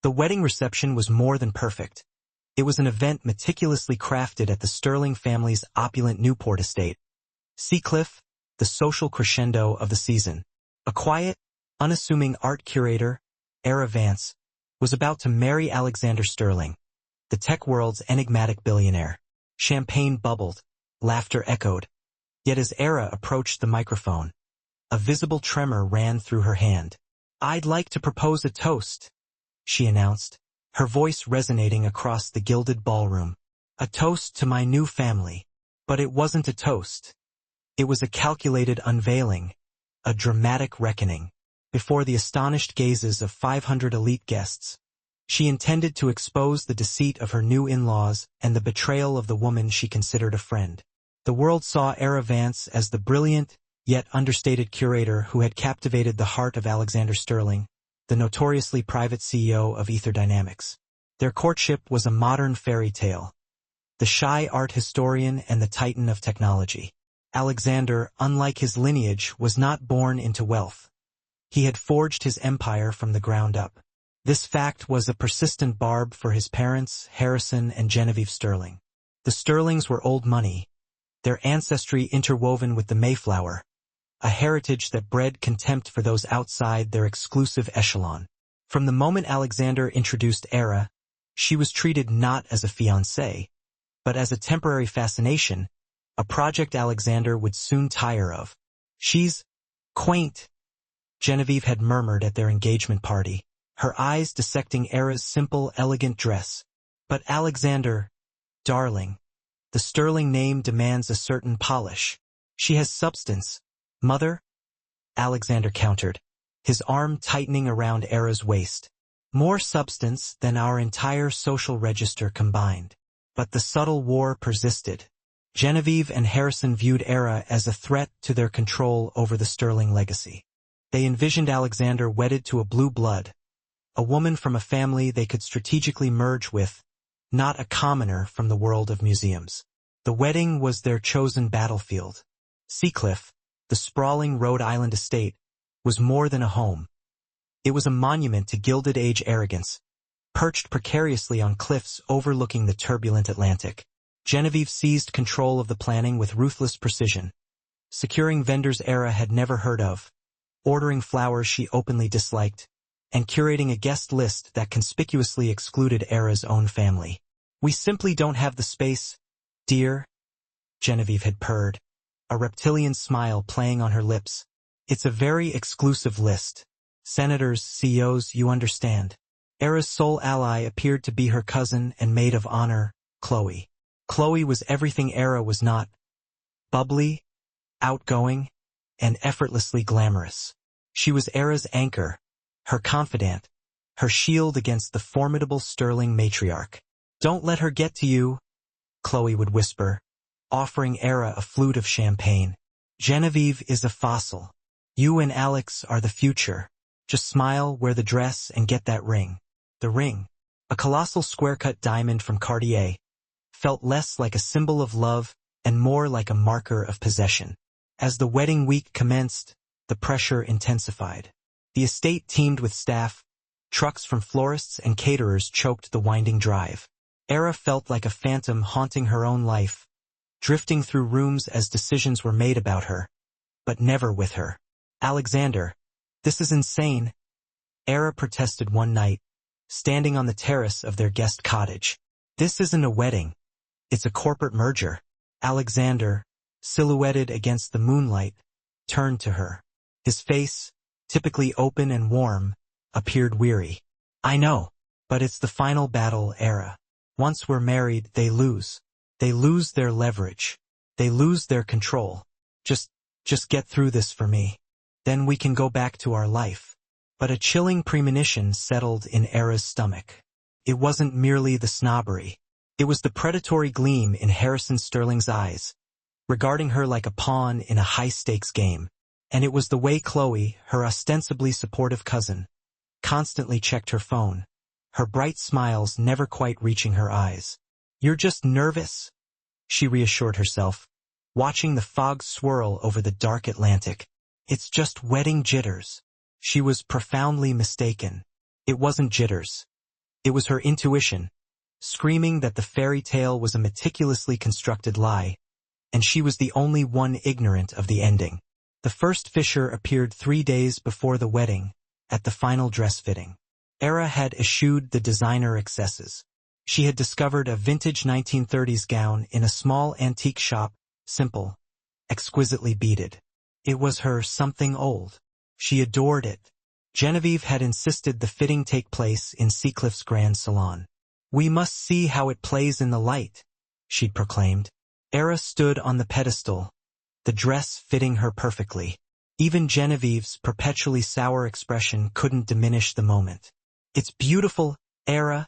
The wedding reception was more than perfect. It was an event meticulously crafted at the Sterling family's opulent Newport estate. Seacliff, the social crescendo of the season. A quiet, unassuming art curator, Era Vance, was about to marry Alexander Sterling, the tech world's enigmatic billionaire. Champagne bubbled, laughter echoed. Yet as Era approached the microphone, a visible tremor ran through her hand. "I'd like to propose a toast," she announced, her voice resonating across the gilded ballroom. "A toast to my new family." But it wasn't a toast. It was a calculated unveiling, a dramatic reckoning. Before the astonished gazes of 500 elite guests, she intended to expose the deceit of her new in-laws and the betrayal of the woman she considered a friend. The world saw Era Vance as the brilliant, yet understated curator who had captivated the heart of Alexander Sterling, the notoriously private CEO of Ether Dynamics. Their courtship was a modern fairy tale, the shy art historian and the titan of technology. Alexander, unlike his lineage, was not born into wealth. He had forged his empire from the ground up. This fact was a persistent barb for his parents, Harrison and Genevieve Sterling. The Sterlings were old money, their ancestry interwoven with the Mayflower, a heritage that bred contempt for those outside their exclusive echelon. From the moment Alexander introduced Era, she was treated not as a fiancée, but as a temporary fascination, a project Alexander would soon tire of. "She's quaint," Genevieve had murmured at their engagement party, her eyes dissecting Era's simple, elegant dress. "But Alexander, darling, the Sterling name demands a certain polish. She has substance, mother," Alexander countered, his arm tightening around Era's waist. "More substance than our entire social register combined." But the subtle war persisted. Genevieve and Harrison viewed Era as a threat to their control over the Sterling legacy. They envisioned Alexander wedded to a blue blood, a woman from a family they could strategically merge with, not a commoner from the world of museums. The wedding was their chosen battlefield. Seacliff, the sprawling Rhode Island estate, was more than a home. It was a monument to Gilded Age arrogance, perched precariously on cliffs overlooking the turbulent Atlantic. Genevieve seized control of the planning with ruthless precision, securing vendors Era had never heard of, ordering flowers she openly disliked, and curating a guest list that conspicuously excluded Era's own family. "We simply don't have the space, dear," Genevieve had purred, a reptilian smile playing on her lips. "It's a very exclusive list. Senators, CEOs, you understand." Era's sole ally appeared to be her cousin and maid of honor, Chloe. Chloe was everything Era was not: bubbly, outgoing, and effortlessly glamorous. She was Era's anchor, her confidant, her shield against the formidable Sterling matriarch. "Don't let her get to you," Chloe would whisper, offering Era a flute of champagne. "Genevieve is a fossil. You and Alex are the future. Just smile, wear the dress, and get that ring." The ring, a colossal square-cut diamond from Cartier, felt less like a symbol of love and more like a marker of possession. As the wedding week commenced, the pressure intensified. The estate teemed with staff, trucks from florists and caterers choked the winding drive. Era felt like a phantom haunting her own life, drifting through rooms as decisions were made about her, but never with her. "Alexander, this is insane," Era protested one night, standing on the terrace of their guest cottage. "This isn't a wedding. It's a corporate merger." Alexander, silhouetted against the moonlight, turned to her. His face, typically open and warm, appeared weary. "I know, but it's the final battle, Era. Once we're married, they lose. They lose their leverage. They lose their control. Just get through this for me. Then we can go back to our life." But a chilling premonition settled in Era's stomach. It wasn't merely the snobbery. It was the predatory gleam in Harrison Sterling's eyes, regarding her like a pawn in a high-stakes game. And it was the way Chloe, her ostensibly supportive cousin, constantly checked her phone, her bright smiles never quite reaching her eyes. "You're just nervous," she reassured herself, watching the fog swirl over the dark Atlantic. "It's just wedding jitters." She was profoundly mistaken. It wasn't jitters. It was her intuition, screaming that the fairy tale was a meticulously constructed lie, and she was the only one ignorant of the ending. The first Fisher appeared 3 days before the wedding, at the final dress fitting. Era had eschewed the designer excesses. She had discovered a vintage 1930s gown in a small antique shop, simple, exquisitely beaded. It was her something old. She adored it. Genevieve had insisted the fitting take place in Seacliff's grand salon. "We must see how it plays in the light," she'd proclaimed. Era stood on the pedestal, the dress fitting her perfectly. Even Genevieve's perpetually sour expression couldn't diminish the moment. "It's beautiful, Era,"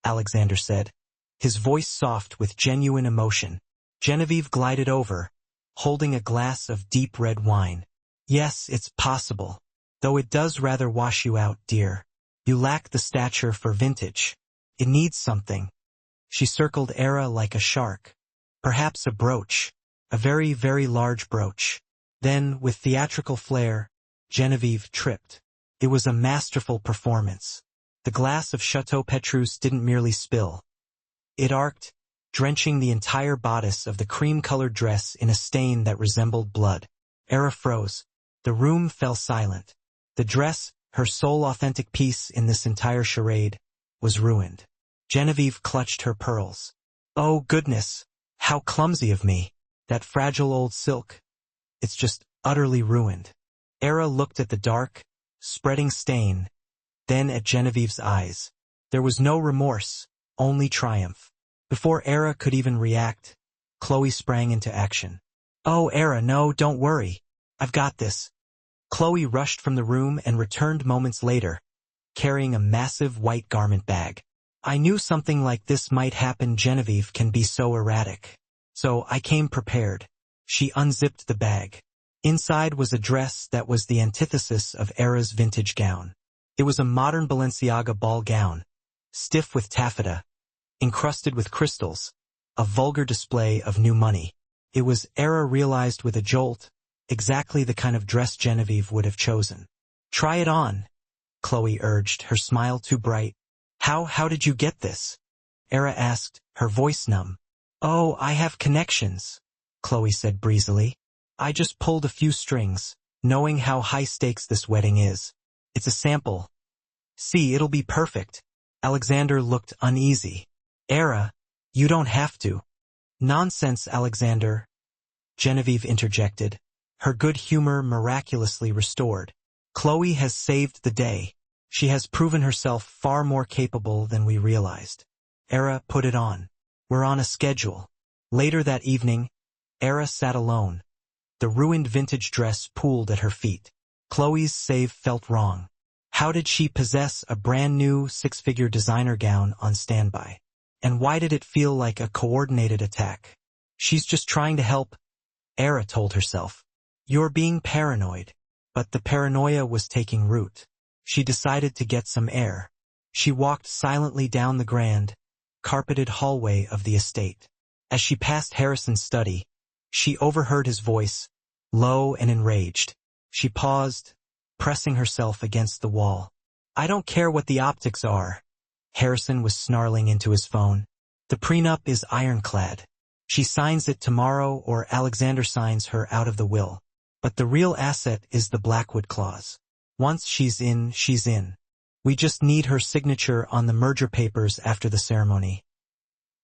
Alexander said, his voice soft with genuine emotion. Genevieve glided over, holding a glass of deep red wine. "Yes, it's possible. Though it does rather wash you out, dear. You lack the stature for vintage. It needs something." She circled Era like a shark. "Perhaps a brooch. A very, very large brooch." Then, with theatrical flair, Genevieve tripped. It was a masterful performance. The glass of Chateau Petrus didn't merely spill. It arced, drenching the entire bodice of the cream-colored dress in a stain that resembled blood. Era froze. The room fell silent. The dress, her sole authentic piece in this entire charade, was ruined. Genevieve clutched her pearls. "Oh, goodness! How clumsy of me! That fragile old silk. It's just utterly ruined." Era looked at the dark, spreading stain, then at Genevieve's eyes. There was no remorse, only triumph. Before Era could even react, Chloe sprang into action. "Oh, Era, no, don't worry. I've got this." Chloe rushed from the room and returned moments later, carrying a massive white garment bag. "I knew something like this might happen. Genevieve can be so erratic. So I came prepared." She unzipped the bag. Inside was a dress that was the antithesis of Era's vintage gown. It was a modern Balenciaga ball gown, stiff with taffeta, encrusted with crystals, a vulgar display of new money. It was, Era realized with a jolt, exactly the kind of dress Genevieve would have chosen. "Try it on," Chloe urged, her smile too bright. How did you get this?" Era asked, her voice numb. "Oh, I have connections," Chloe said breezily. "I just pulled a few strings, knowing how high stakes this wedding is. It's a sample. See, it'll be perfect." Alexander looked uneasy. "Era, you don't have to." "Nonsense, Alexander," Genevieve interjected, her good humor miraculously restored. "Chloe has saved the day. She has proven herself far more capable than we realized. Era, put it on. We're on a schedule." Later that evening, Era sat alone. The ruined vintage dress pooled at her feet. Chloe's save felt wrong. How did she possess a brand-new six-figure designer gown on standby? And why did it feel like a coordinated attack? "She's just trying to help," Era told herself. "You're being paranoid." But the paranoia was taking root. She decided to get some air. She walked silently down the grand, carpeted hallway of the estate. As she passed Harrison's study, she overheard his voice, low and enraged. She paused, pressing herself against the wall. "I don't care what the optics are," Harrison was snarling into his phone. "The prenup is ironclad. She signs it tomorrow or Alexander signs her out of the will. But the real asset is the Blackwood clause. Once she's in, she's in. We just need her signature on the merger papers after the ceremony.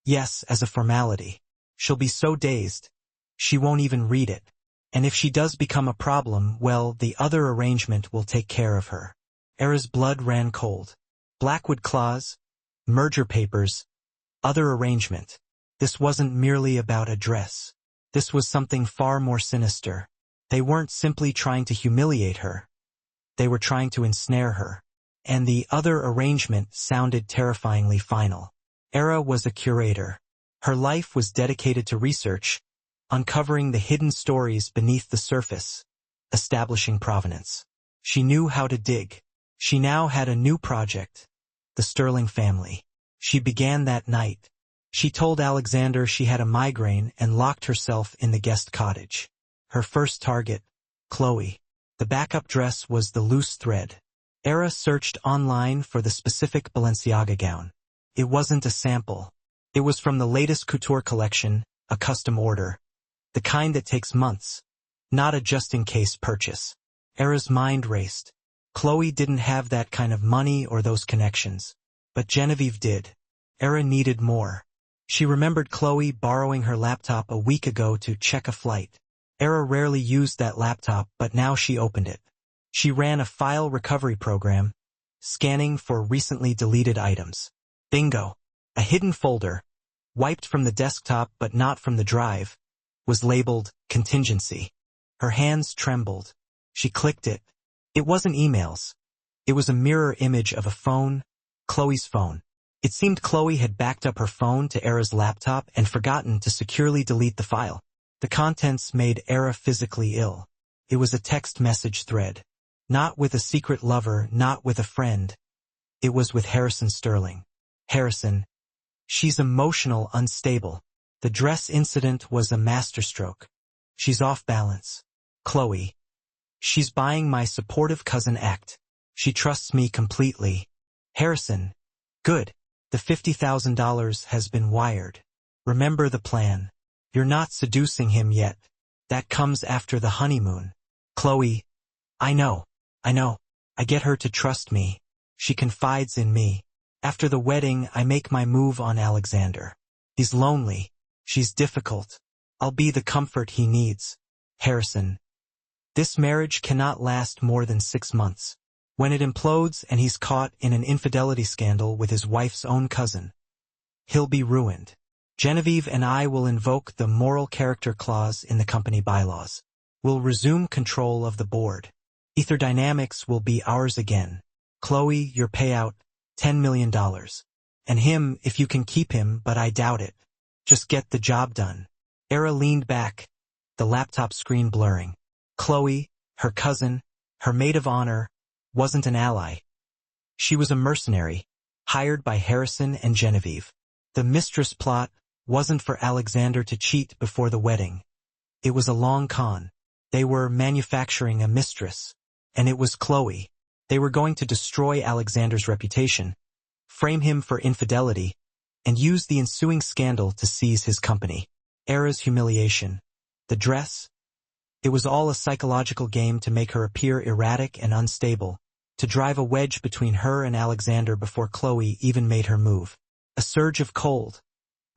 Yes, as a formality. She'll be so dazed, she won't even read it. And if she does become a problem, well, the other arrangement will take care of her." Era's blood ran cold. Blackwood clause, merger papers, other arrangement. This wasn't merely about a dress. This was something far more sinister. They weren't simply trying to humiliate her. They were trying to ensnare her. And the other arrangement sounded terrifyingly final. Era was a curator. Her life was dedicated to research, uncovering the hidden stories beneath the surface, establishing provenance. She knew how to dig. She now had a new project, the Sterling family. She began that night. She told Alexander she had a migraine and locked herself in the guest cottage. Her first target, Chloe. The backup dress was the loose thread. Era searched online for the specific Balenciaga gown. It wasn't a sample. It was from the latest couture collection, a custom order. The kind that takes months. Not a just-in-case purchase. Era's mind raced. Chloe didn't have that kind of money or those connections. But Genevieve did. Era needed more. She remembered Chloe borrowing her laptop a week ago to check a flight. Era rarely used that laptop, but now she opened it. She ran a file recovery program, scanning for recently deleted items. Bingo! A hidden folder, wiped from the desktop but not from the drive, was labeled contingency. Her hands trembled. She clicked it. It wasn't emails. It was a mirror image of a phone, Chloe's phone. It seemed Chloe had backed up her phone to Era's laptop and forgotten to securely delete the file. The contents made Era physically ill. It was a text message thread. Not with a secret lover, not with a friend. It was with Harrison Sterling. Harrison. She's emotional, unstable. The dress incident was a masterstroke. She's off balance. Chloe. She's buying my supportive cousin act. She trusts me completely. Harrison. Good. The $50,000 has been wired. Remember the plan. You're not seducing him yet. That comes after the honeymoon. Chloe. I know. I get her to trust me. She confides in me. After the wedding, I make my move on Alexander. He's lonely. She's difficult. I'll be the comfort he needs. Harrison. This marriage cannot last more than 6 months. When it implodes and he's caught in an infidelity scandal with his wife's own cousin, he'll be ruined. Genevieve and I will invoke the moral character clause in the company bylaws. We'll resume control of the board. Ether Dynamics will be ours again. Chloe, your payout, $10 million. And him, if you can keep him, but I doubt it. Just get the job done. Era leaned back, the laptop screen blurring. Chloe, her cousin, her maid of honor, wasn't an ally. She was a mercenary, hired by Harrison and Genevieve. The Mistress plot wasn't for Alexander to cheat before the wedding. It was a long con. They were manufacturing a mistress. And it was Chloe. They were going to destroy Alexander's reputation, frame him for infidelity, and use the ensuing scandal to seize his company. Era's humiliation. The dress. It was all a psychological game to make her appear erratic and unstable, to drive a wedge between her and Alexander before Chloe even made her move. A surge of cold,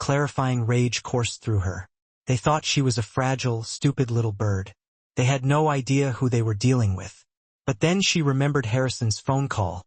clarifying rage coursed through her. They thought she was a fragile, stupid little bird. They had no idea who they were dealing with. But then she remembered Harrison's phone call.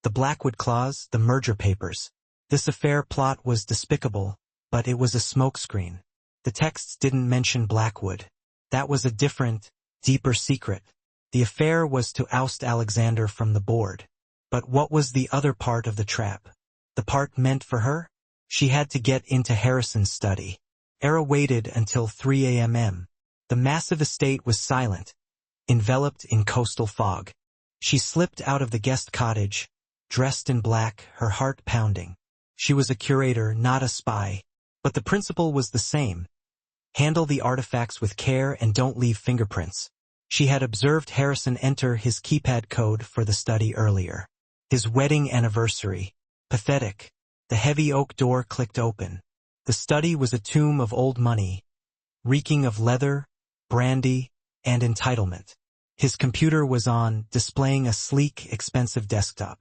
The Blackwood clause, the merger papers. This affair plot was despicable, but it was a smokescreen. The texts didn't mention Blackwood. That was a different, deeper secret. The affair was to oust Alexander from the board. But what was the other part of the trap? The part meant for her? She had to get into Harrison's study. Era waited until 3 a.m. The massive estate was silent, enveloped in coastal fog. She slipped out of the guest cottage, dressed in black, her heart pounding. She was a curator, not a spy. But the principle was the same. Handle the artifacts with care and don't leave fingerprints. She had observed Harrison enter his keypad code for the study earlier. His wedding anniversary. Pathetic. The heavy oak door clicked open. The study was a tomb of old money, reeking of leather, brandy, and entitlement. His computer was on, displaying a sleek, expensive desktop.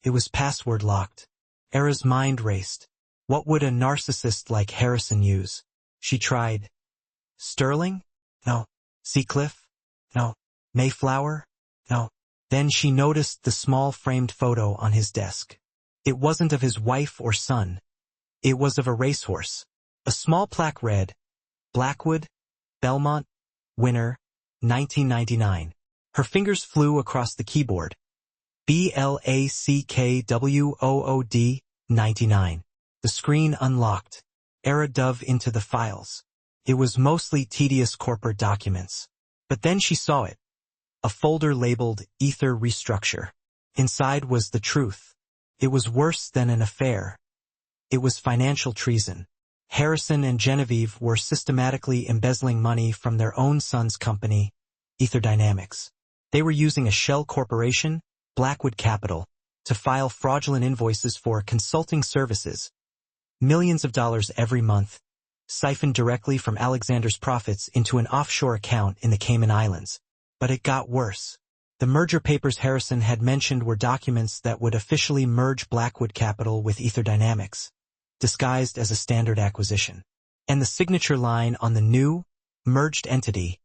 It was password locked. Era's mind raced. What would a narcissist like Harrison use? She tried. Sterling? No. Seacliff? No. Mayflower? No. Then she noticed the small framed photo on his desk. It wasn't of his wife or son. It was of a racehorse. A small plaque read, Blackwood, Belmont, winner, 1999. Her fingers flew across the keyboard. BLACKWOOD, 99. The screen unlocked. Era dove into the files. It was mostly tedious corporate documents. But then she saw it. A folder labeled Ether Restructure. Inside was the truth. It was worse than an affair. It was financial treason. Harrison and Genevieve were systematically embezzling money from their own son's company, Ether Dynamics. They were using a shell corporation, Blackwood Capital, to file fraudulent invoices for consulting services. Millions of dollars every month, siphoned directly from Alexander's profits into an offshore account in the Cayman Islands. But it got worse. The merger papers Harrison had mentioned were documents that would officially merge Blackwood Capital with Ether Dynamics, disguised as a standard acquisition. And the signature line on the new, merged entity,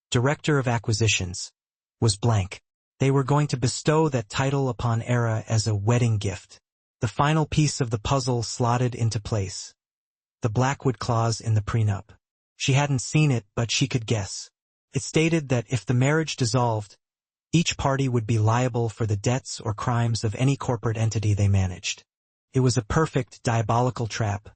Director of Acquisitions, was blank. They were going to bestow that title upon Era as a wedding gift. The final piece of the puzzle slotted into place. The Blackwood clause in the prenup. She hadn't seen it, but she could guess. It stated that if the marriage dissolved, each party would be liable for the debts or crimes of any corporate entity they managed. It was a perfect, diabolical trap.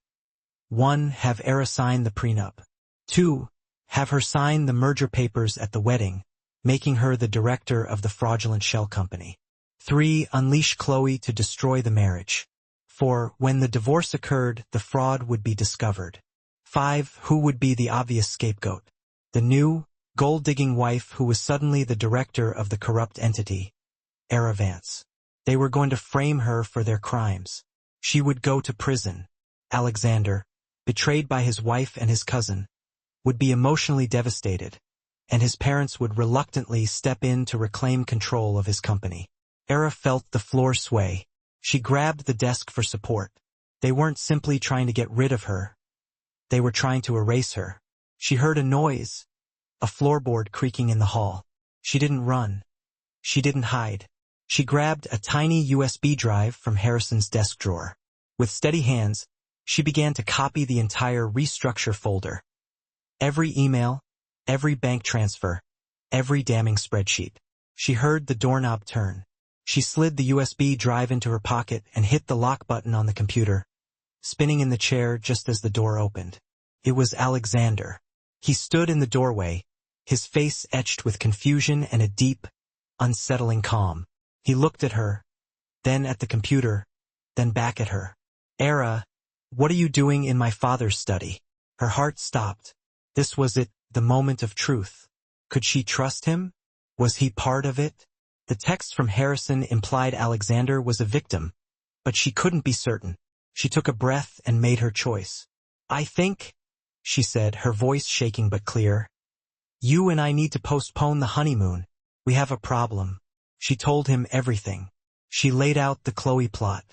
1. Have Era sign the prenup. 2. Have her sign the merger papers at the wedding, making her the director of the fraudulent shell company. 3. Unleash Chloe to destroy the marriage. 4. When the divorce occurred, the fraud would be discovered. 5. Who would be the obvious scapegoat? The new, gold-digging wife who was suddenly the director of the corrupt entity, Era Vance. They were going to frame her for their crimes. She would go to prison. Alexander, betrayed by his wife and his cousin, would be emotionally devastated, and his parents would reluctantly step in to reclaim control of his company. Era felt the floor sway. She grabbed the desk for support. They weren't simply trying to get rid of her. They were trying to erase her. She heard a noise, a floorboard creaking in the hall. She didn't run. She didn't hide. She grabbed a tiny USB drive from Harrison's desk drawer. With steady hands, she began to copy the entire restructure folder. Every email, every bank transfer, every damning spreadsheet. She heard the doorknob turn. She slid the USB drive into her pocket and hit the lock button on the computer, spinning in the chair just as the door opened. It was Alexander. He stood in the doorway, his face etched with confusion and a deep, unsettling calm. He looked at her, then at the computer, then back at her. Era, what are you doing in my father's study? Her heart stopped. This was it, the moment of truth. Could she trust him? Was he part of it? The text from Harrison implied Alexander was a victim, but she couldn't be certain. She took a breath and made her choice. I think, she said, her voice shaking but clear, you and I need to postpone the honeymoon. We have a problem. She told him everything. She laid out the Chloe plot.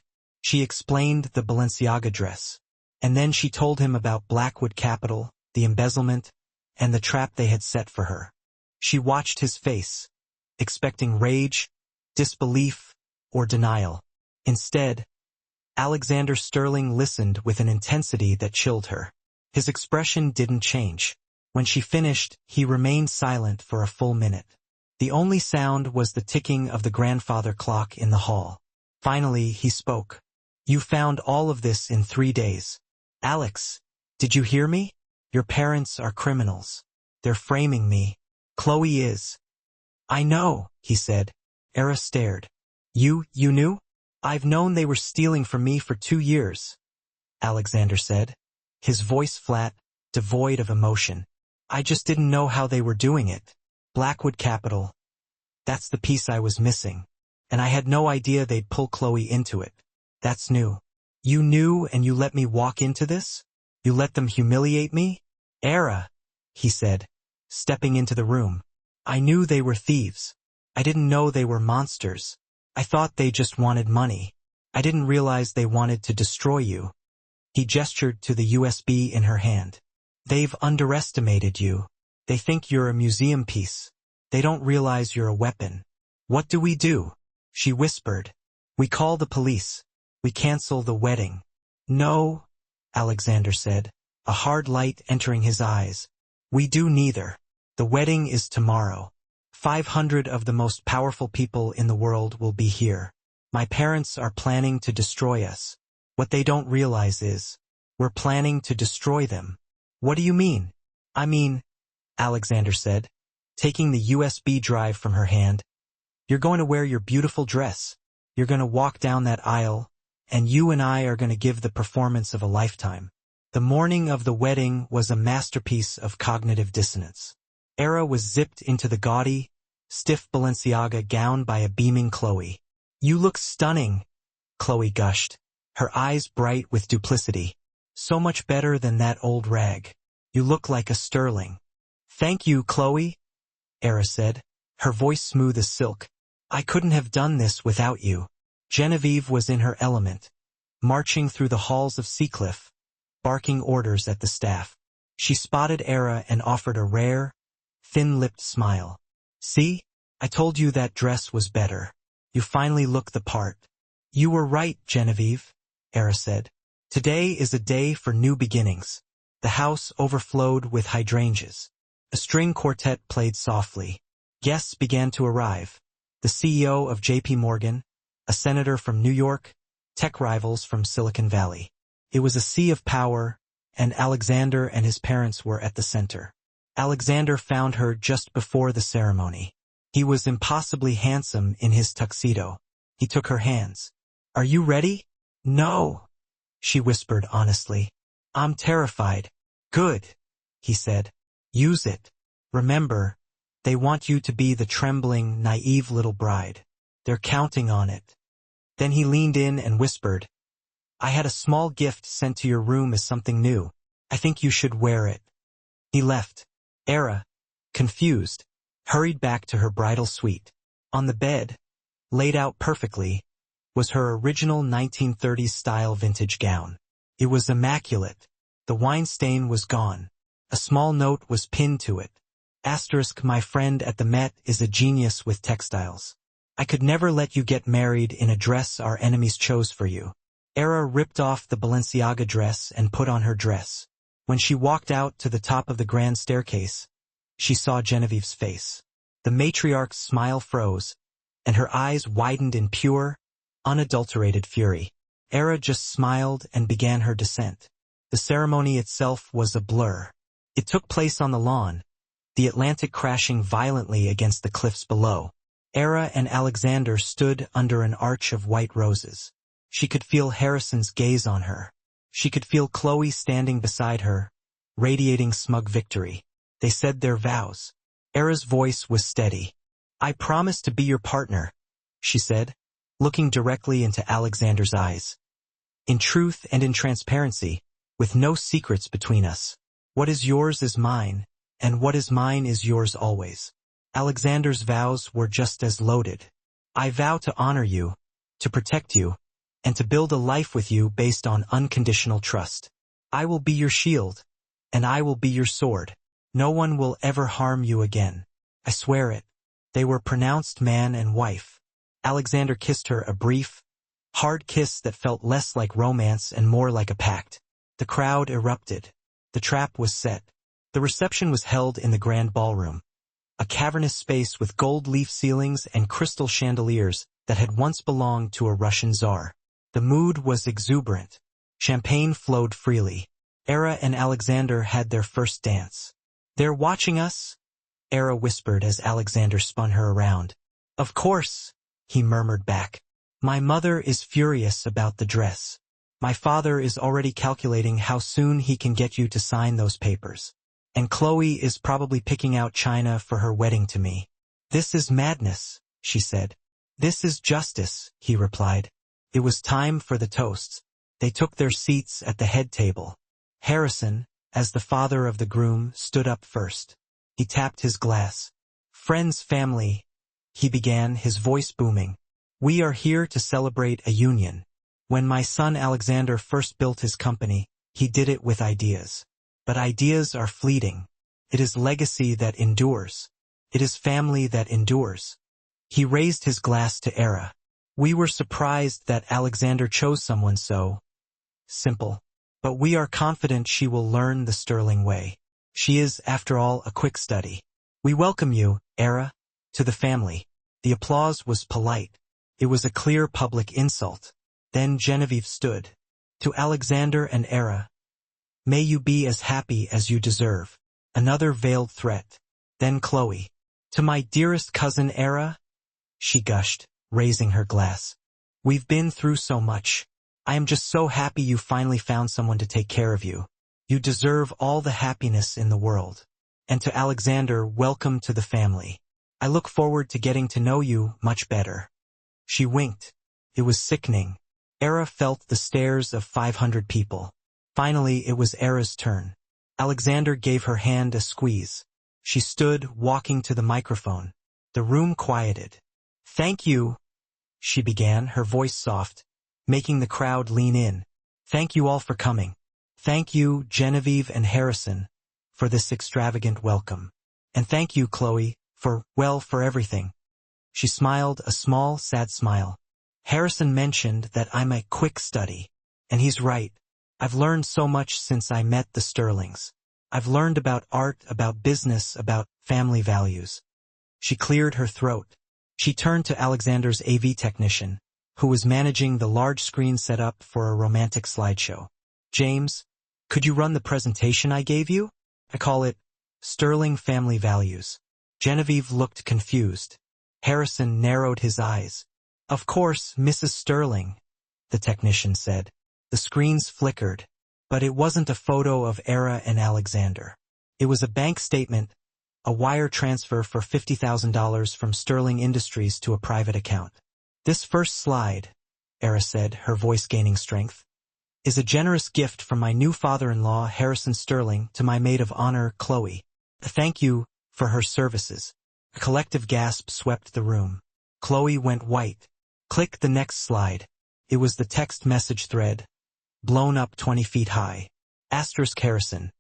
She explained the Balenciaga dress. And then she told him about Blackwood Capital, the embezzlement, and the trap they had set for her. She watched his face, expecting rage, disbelief, or denial. Instead, Alexander Sterling listened with an intensity that chilled her. His expression didn't change. When she finished, he remained silent for a full minute. The only sound was the ticking of the grandfather clock in the hall. Finally, he spoke. You found all of this in 3 days. Alex, did you hear me? Your parents are criminals. They're framing me. Chloe is. I know, he said. Era stared. You knew? I've known they were stealing from me for 2 years, Alexander said, his voice flat, devoid of emotion. I just didn't know how they were doing it. Blackwood Capital. That's the piece I was missing. And I had no idea they'd pull Chloe into it. That's new. You knew and you let me walk into this? You let them humiliate me? Era, he said, stepping into the room. I knew they were thieves. I didn't know they were monsters. I thought they just wanted money. I didn't realize they wanted to destroy you. He gestured to the USB in her hand. They've underestimated you. They think you're a museum piece. They don't realize you're a weapon. What do we do? She whispered. We call the police. We cancel the wedding. No, Alexander said, a hard light entering his eyes. We do neither. The wedding is tomorrow. 500 of the most powerful people in the world will be here. My parents are planning to destroy us. What they don't realize is, we're planning to destroy them. What do you mean? I mean, Alexander said, taking the USB drive from her hand. You're going to wear your beautiful dress. You're going to walk down that aisle, and you and I are going to give the performance of a lifetime. The morning of the wedding was a masterpiece of cognitive dissonance. Era was zipped into the gaudy, stiff Balenciaga gown by a beaming Chloe. You look stunning, Chloe gushed, her eyes bright with duplicity. So much better than that old rag. You look like a sterling. Thank you, Chloe, Era said, her voice smooth as silk. I couldn't have done this without you. Genevieve was in her element, marching through the halls of Seacliff, barking orders at the staff. She spotted Era and offered a rare, thin-lipped smile. See? I told you that dress was better. You finally look the part. You were right, Genevieve, Era said. Today is a day for new beginnings. The house overflowed with hydrangeas. A string quartet played softly. Guests began to arrive. The CEO of J.P. Morgan, a senator from New York, tech rivals from Silicon Valley. It was a sea of power, and Alexander and his parents were at the center. Alexander found her just before the ceremony. He was impossibly handsome in his tuxedo. He took her hands. Are you ready? No, she whispered honestly. I'm terrified. Good, he said. Use it. Remember, they want you to be the trembling, naive little bride. They're counting on it. Then he leaned in and whispered, I had a small gift sent to your room as something new. I think you should wear it. He left. Era, confused, hurried back to her bridal suite. On the bed, laid out perfectly, was her original 1930s-style vintage gown. It was immaculate. The wine stain was gone. A small note was pinned to it. Asterisk, my friend at the Met is a genius with textiles. I could never let you get married in a dress our enemies chose for you. Era ripped off the Balenciaga dress and put on her dress. When she walked out to the top of the grand staircase, she saw Genevieve's face. The matriarch's smile froze, and her eyes widened in pure, unadulterated fury. Era just smiled and began her descent. The ceremony itself was a blur. It took place on the lawn, the Atlantic crashing violently against the cliffs below. Era and Alexander stood under an arch of white roses. She could feel Harrison's gaze on her. She could feel Chloe standing beside her, radiating smug victory. They said their vows. Era's voice was steady. I promise to be your partner, she said, looking directly into Alexander's eyes. In truth and in transparency, with no secrets between us. What is yours is mine, and what is mine is yours always. Alexander's vows were just as loaded. I vow to honor you, to protect you, and to build a life with you based on unconditional trust. I will be your shield, and I will be your sword. No one will ever harm you again. I swear it. They were pronounced man and wife. Alexander kissed her a brief, hard kiss that felt less like romance and more like a pact. The crowd erupted. The trap was set. The reception was held in the grand ballroom, a cavernous space with gold leaf ceilings and crystal chandeliers that had once belonged to a Russian czar. The mood was exuberant. Champagne flowed freely. Era and Alexander had their first dance. They're watching us? Era whispered as Alexander spun her around. Of course, he murmured back. My mother is furious about the dress. My father is already calculating how soon he can get you to sign those papers. And Chloe is probably picking out China for her wedding to me. This is madness, she said. This is justice, he replied. It was time for the toasts. They took their seats at the head table. Harrison, as the father of the groom, stood up first. He tapped his glass. Friends, family, he began, his voice booming. We are here to celebrate a union. When my son Alexander first built his company, he did it with ideas. But ideas are fleeting. It is legacy that endures. It is family that endures. He raised his glass to Era. We were surprised that Alexander chose someone so simple. But we are confident she will learn the sterling way. She is, after all, a quick study. We welcome you, Era, to the family. The applause was polite. It was a clear public insult. Then Genevieve stood. To Alexander and Era. May you be as happy as you deserve. Another veiled threat. Then Chloe. To my dearest cousin Era, she gushed, raising her glass. We've been through so much. I am just so happy you finally found someone to take care of you. You deserve all the happiness in the world. And to Alexander, welcome to the family. I look forward to getting to know you much better. She winked. It was sickening. Era felt the stares of 500 people. Finally, it was Era's turn. Alexander gave her hand a squeeze. She stood, walking to the microphone. The room quieted. "Thank you," she began, her voice soft, making the crowd lean in. "Thank you all for coming. Thank you, Genevieve and Harrison, for this extravagant welcome. And thank you, Chloe, for everything." She smiled, a small, sad smile. "Harrison mentioned that I'm a quick study. And he's right. I've learned so much since I met the Sterlings. I've learned about art, about business, about family values." She cleared her throat. She turned to Alexander's AV technician, who was managing the large screen set up for a romantic slideshow. "James, could you run the presentation I gave you? I call it Sterling Family Values." Genevieve looked confused. Harrison narrowed his eyes. "Of course, Mrs. Sterling," the technician said. The screens flickered, but it wasn't a photo of Era and Alexander. It was a bank statement, a wire transfer for $50,000 from Sterling Industries to a private account. "This first slide," Era said, her voice gaining strength, "is a generous gift from my new father-in-law, Harrison Sterling, to my maid of honor, Chloe. A thank you for her services." A collective gasp swept the room. Chloe went white. "Click the next slide." It was the text message thread, blown up 20 feet high. Asterisk Harrison.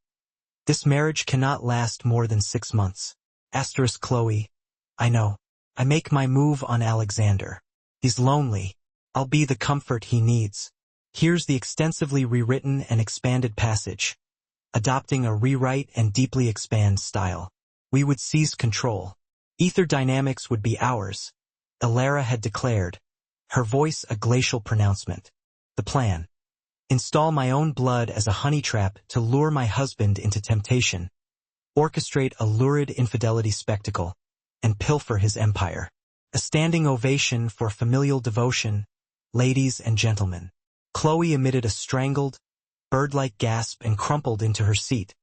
"This marriage cannot last more than 6 months. Asterisk Chloe. I know. I make my move on Alexander. He's lonely. I'll be the comfort he needs." Here's the extensively rewritten and expanded passage. Adopting a rewrite and deeply expand style. "We would seize control. Ether dynamics would be ours," Elara had declared, her voice a glacial pronouncement. "The plan. Install my own blood as a honey trap to lure my husband into temptation, orchestrate a lurid infidelity spectacle, and pilfer his empire. A standing ovation for familial devotion, ladies and gentlemen." Chloe emitted a strangled, bird-like gasp and crumpled into her seat,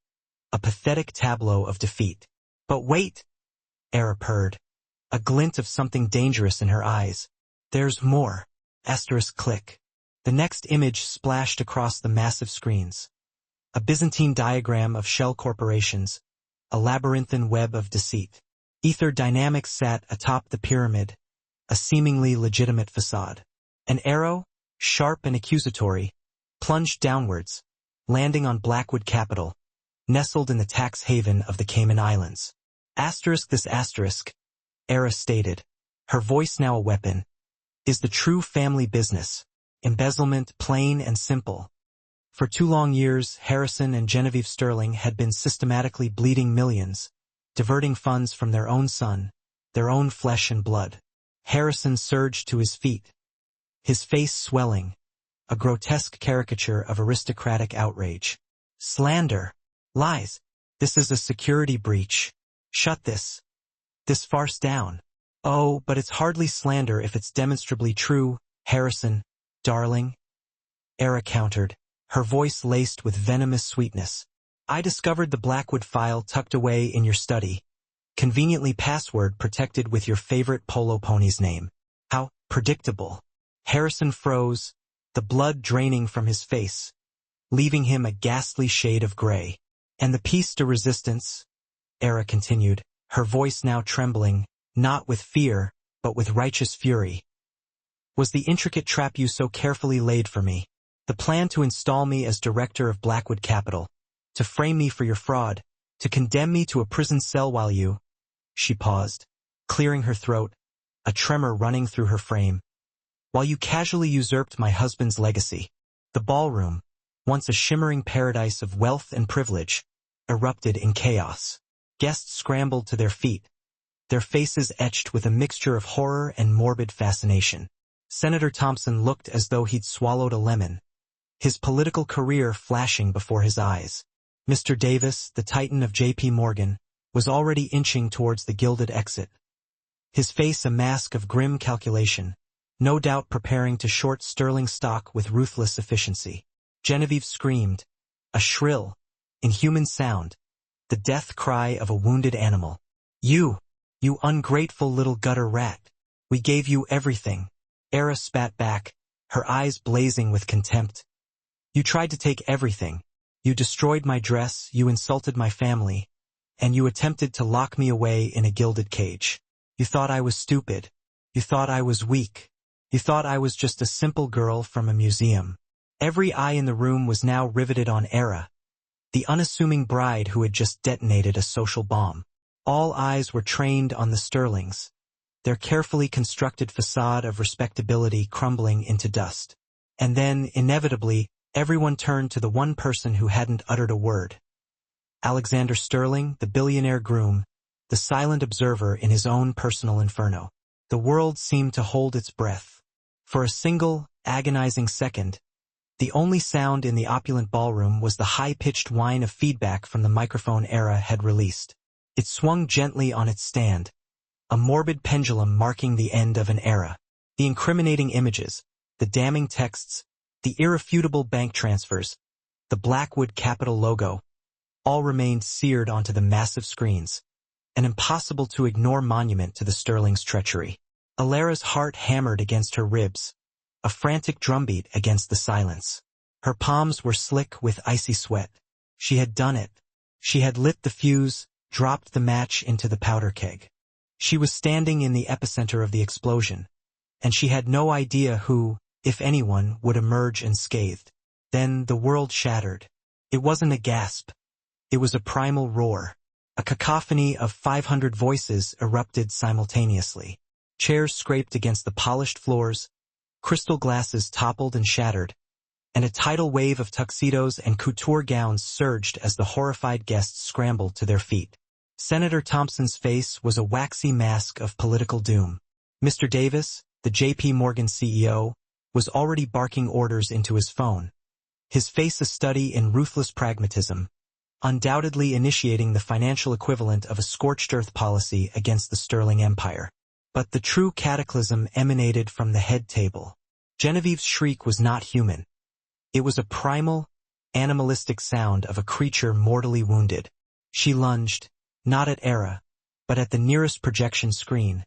a pathetic tableau of defeat. "But wait," Era purred, a glint of something dangerous in her eyes. "There's more." Asterisk click. The next image splashed across the massive screens. A Byzantine diagram of shell corporations, a labyrinthine web of deceit. Ether dynamics sat atop the pyramid, a seemingly legitimate facade. An arrow, sharp and accusatory, plunged downwards, landing on Blackwood Capital, nestled in the tax haven of the Cayman Islands. This asterisk, Era stated, her voice now a weapon, is the true family business, embezzlement plain and simple. For 2 long years, Harrison and Genevieve Sterling had been systematically bleeding millions, diverting funds from their own son, their own flesh and blood. Harrison surged to his feet, his face swelling, a grotesque caricature of aristocratic outrage. "Slander! Lies! This is a security breach. Shut this farce down." "Oh, but it's hardly slander if it's demonstrably true, Harrison, darling," Era countered, her voice laced with venomous sweetness. "I discovered the Blackwood file tucked away in your study, conveniently password protected with your favorite polo pony's name." How predictable. Harrison froze, the blood draining from his face, leaving him a ghastly shade of gray. "And the piece de resistance," Era continued, her voice now trembling, not with fear, but with righteous fury, "was the intricate trap you so carefully laid for me. The plan to install me as director of Blackwood Capital, to frame me for your fraud, to condemn me to a prison cell while you—" She paused, clearing her throat, a tremor running through her frame. "While you casually usurped my husband's legacy." The ballroom, once a shimmering paradise of wealth and privilege, erupted in chaos. Guests scrambled to their feet, their faces etched with a mixture of horror and morbid fascination. Senator Thompson looked as though he'd swallowed a lemon, his political career flashing before his eyes. Mr. Davis, the titan of J.P. Morgan, was already inching towards the gilded exit, his face a mask of grim calculation, no doubt preparing to short Sterling stock with ruthless efficiency. Genevieve screamed, a shrill, inhuman sound, the death cry of a wounded animal. You ungrateful little gutter rat. We gave you everything. Era spat back, her eyes blazing with contempt. You tried to take everything. You destroyed my dress, you insulted my family, and you attempted to lock me away in a gilded cage. You thought I was stupid. You thought I was weak. You thought I was just a simple girl from a museum. Every eye in the room was now riveted on Era, the unassuming bride who had just detonated a social bomb. All eyes were trained on the Sterlings, their carefully constructed facade of respectability crumbling into dust. And then, inevitably, everyone turned to the one person who hadn't uttered a word. Alexander Sterling, the billionaire groom, the silent observer in his own personal inferno. The world seemed to hold its breath. For a single, agonizing second, the only sound in the opulent ballroom was the high-pitched whine of feedback from the microphone Era had released. It swung gently on its stand, a morbid pendulum marking the end of an era. The incriminating images, the damning texts, the irrefutable bank transfers, the Blackwood Capital logo, all remained seared onto the massive screens, an impossible-to-ignore monument to the Sterling's treachery. Alara's heart hammered against her ribs, a frantic drumbeat against the silence. Her palms were slick with icy sweat. She had done it. She had lit the fuse, dropped the match into the powder keg. She was standing in the epicenter of the explosion, and she had no idea who, if anyone, would emerge unscathed. Then the world shattered. It wasn't a gasp. It was a primal roar. A cacophony of 500 voices erupted simultaneously. Chairs scraped against the polished floors, crystal glasses toppled and shattered, and a tidal wave of tuxedos and couture gowns surged as the horrified guests scrambled to their feet. Senator Thompson's face was a waxy mask of political doom. Mr. Davis, the J.P. Morgan CEO, was already barking orders into his phone, his face a study in ruthless pragmatism, undoubtedly initiating the financial equivalent of a scorched earth policy against the Sterling Empire. But the true cataclysm emanated from the head table. Genevieve's shriek was not human. It was a primal, animalistic sound of a creature mortally wounded. She lunged, not at Era, but at the nearest projection screen,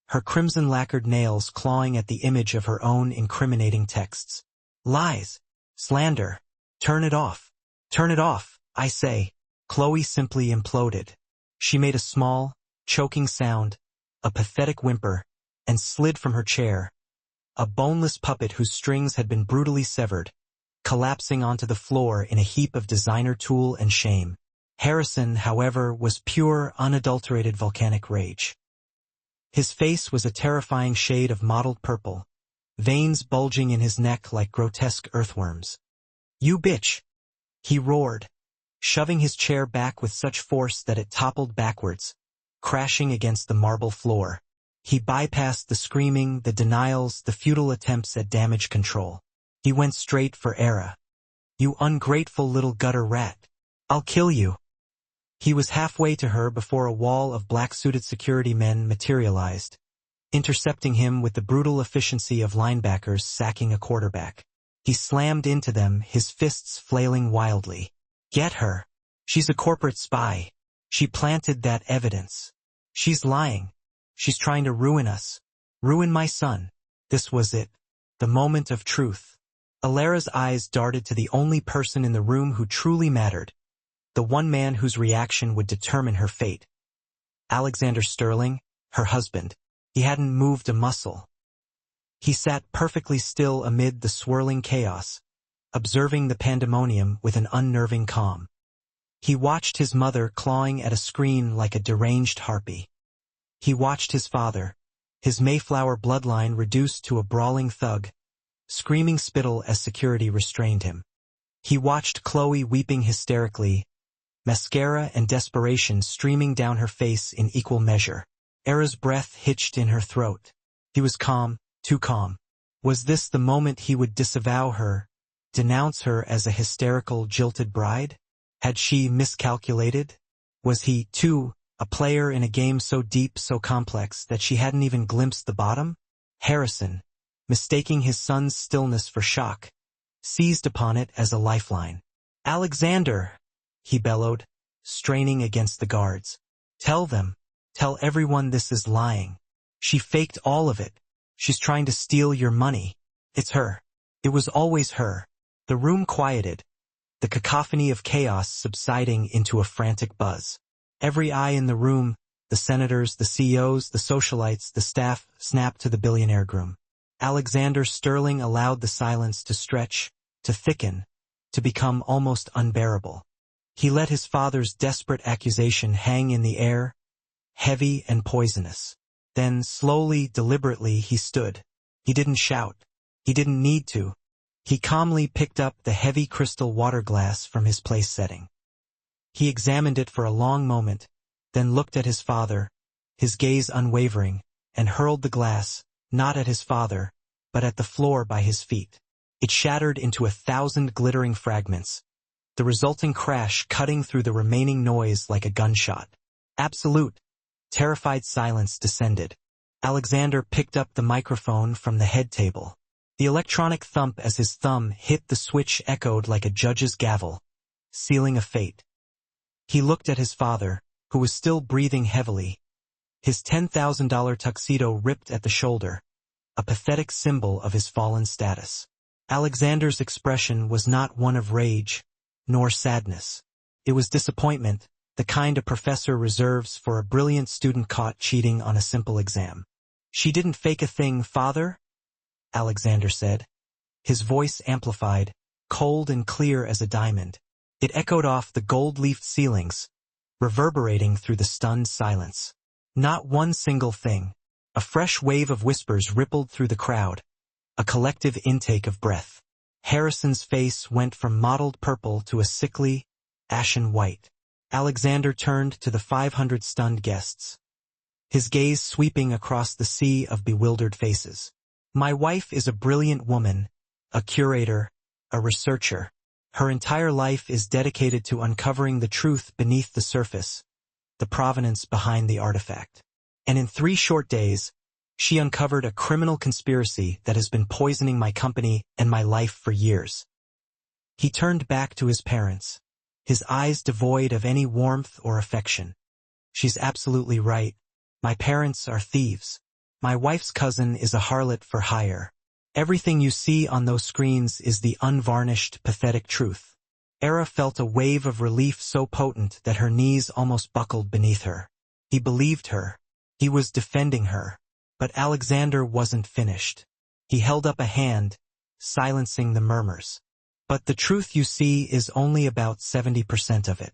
her crimson-lacquered nails clawing at the image of her own incriminating texts. Lies! Slander! Turn it off! Turn it off, I say! Chloe simply imploded. She made a small, choking sound, a pathetic whimper, and slid from her chair, a boneless puppet whose strings had been brutally severed, collapsing onto the floor in a heap of designer tulle and shame. Harrison, however, was pure, unadulterated volcanic rage. His face was a terrifying shade of mottled purple, veins bulging in his neck like grotesque earthworms. "You bitch!" he roared, shoving his chair back with such force that it toppled backwards, crashing against the marble floor. He bypassed the screaming, the denials, the futile attempts at damage control. He went straight for Era. "You ungrateful little gutter rat. I'll kill you." He was halfway to her before a wall of black-suited security men materialized, intercepting him with the brutal efficiency of linebackers sacking a quarterback. He slammed into them, his fists flailing wildly. "Get her. She's a corporate spy. She planted that evidence. She's lying. She's trying to ruin us. Ruin my son." This was it. The moment of truth. Alara's eyes darted to the only person in the room who truly mattered, the one man whose reaction would determine her fate. Alexander Sterling, her husband. He hadn't moved a muscle. He sat perfectly still amid the swirling chaos, observing the pandemonium with an unnerving calm. He watched his mother clawing at a screen like a deranged harpy. He watched his father, his Mayflower bloodline reduced to a brawling thug, screaming spittle as security restrained him. He watched Chloe weeping hysterically, mascara and desperation streaming down her face in equal measure. Era's breath hitched in her throat. He was calm, too calm. Was this the moment he would disavow her, denounce her as a hysterical, jilted bride? Had she miscalculated? Was he, too, a player in a game so deep, so complex, that she hadn't even glimpsed the bottom? Harrison, mistaking his son's stillness for shock, seized upon it as a lifeline. "Alexander!" he bellowed, straining against the guards. "Tell them, tell everyone this is lying. She faked all of it. She's trying to steal your money. It's her. It was always her. The room quieted, the cacophony of chaos subsiding into a frantic buzz. Every eye in the room, the senators, the CEOs, the socialites, the staff, snapped to the billionaire groom. Alexander Sterling allowed the silence to stretch, to thicken, to become almost unbearable. He let his father's desperate accusation hang in the air, heavy and poisonous. Then, slowly, deliberately, he stood. He didn't shout. He didn't need to. He calmly picked up the heavy crystal water glass from his place setting. He examined it for a long moment, then looked at his father, his gaze unwavering, and hurled the glass, not at his father, but at the floor by his feet. It shattered into 1,000 glittering fragments, the resulting crash cutting through the remaining noise like a gunshot. Absolute, terrified silence descended. Alexander picked up the microphone from the head table. The electronic thump as his thumb hit the switch echoed like a judge's gavel, sealing a fate. He looked at his father, who was still breathing heavily, his $10,000 tuxedo ripped at the shoulder, a pathetic symbol of his fallen status. Alexander's expression was not one of rage, nor sadness. It was disappointment, the kind a professor reserves for a brilliant student caught cheating on a simple exam. "She didn't fake a thing, father?" Alexander said. His voice amplified, cold and clear as a diamond. It echoed off the gold-leafed ceilings, reverberating through the stunned silence. Not one single thing. A fresh wave of whispers rippled through the crowd, a collective intake of breath. Harrison's face went from mottled purple to a sickly, ashen white. Alexander turned to the 500 stunned guests, his gaze sweeping across the sea of bewildered faces. "My wife is a brilliant woman, a curator, a researcher. Her entire life is dedicated to uncovering the truth beneath the surface, the provenance behind the artifact. And in 3 short days, she uncovered a criminal conspiracy that has been poisoning my company and my life for years." He turned back to his parents, his eyes devoid of any warmth or affection. "She's absolutely right. My parents are thieves. My wife's cousin is a harlot for hire. Everything you see on those screens is the unvarnished, pathetic truth." Era felt a wave of relief so potent that her knees almost buckled beneath her. He believed her. He was defending her. But Alexander wasn't finished. He held up a hand, silencing the murmurs. "But the truth you see is only about 70% of it."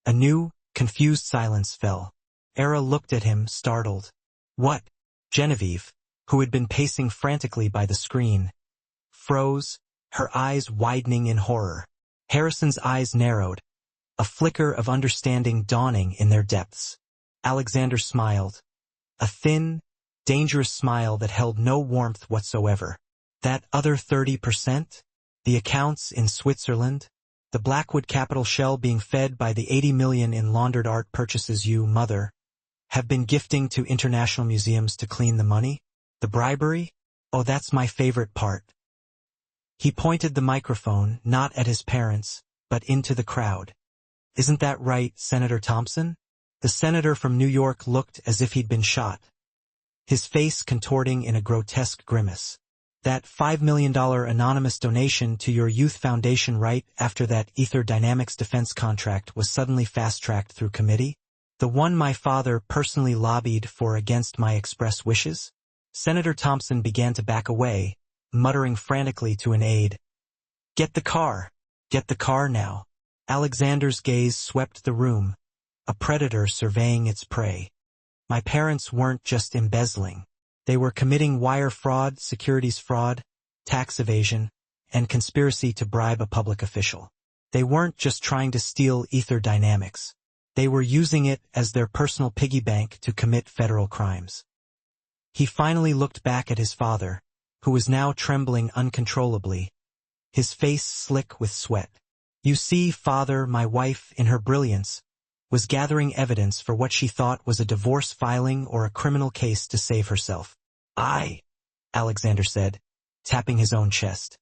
A new, confused silence fell. Era looked at him, startled. "What?" Genevieve, who had been pacing frantically by the screen, froze, her eyes widening in horror. Harrison's eyes narrowed, a flicker of understanding dawning in their depths. Alexander smiled, a thin, dangerous smile that held no warmth whatsoever. "That other 30%? The accounts in Switzerland? The Blackwood capital shell being fed by the 80 million in laundered art purchases you, mother, have been gifting to international museums to clean the money? The bribery? Oh, that's my favorite part." He pointed the microphone not at his parents, but into the crowd. "Isn't that right, Senator Thompson?" The senator from New York looked as if he'd been shot, his face contorting in a grotesque grimace. "That $5 million anonymous donation to your youth foundation right after that Ether Dynamics defense contract was suddenly fast-tracked through committee? The one my father personally lobbied for against my express wishes?" Senator Thompson began to back away, muttering frantically to an aide, "Get the car! Get the car now!" Alexander's gaze swept the room, a predator surveying its prey. "My parents weren't just embezzling. They were committing wire fraud, securities fraud, tax evasion, and conspiracy to bribe a public official. They weren't just trying to steal Ether Dynamics. They were using it as their personal piggy bank to commit federal crimes." He finally looked back at his father, who was now trembling uncontrollably, his face slick with sweat. "You see, father, my wife, in her brilliance, was gathering evidence for what she thought was a divorce filing or a criminal case to save herself." "I," Alexander said, tapping his own chest,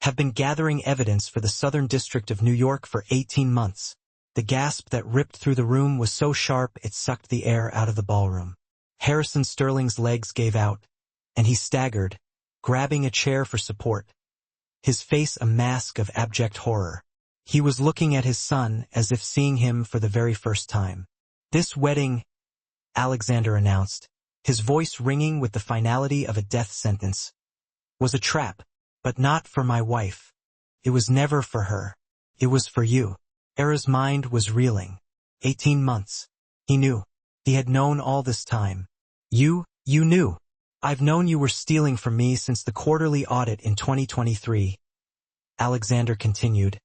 "have been gathering evidence for the Southern District of New York for 18 months. The gasp that ripped through the room was so sharp it sucked the air out of the ballroom. Harrison Sterling's legs gave out, and he staggered, grabbing a chair for support, his face a mask of abject horror. He was looking at his son as if seeing him for the very first time. "This wedding," Alexander announced, his voice ringing with the finality of a death sentence, "was a trap, but not for my wife. It was never for her. It was for you." Era's mind was reeling. 18 months. He knew. He had known all this time. You knew. "I've known you were stealing from me since the quarterly audit in 2023, Alexander continued,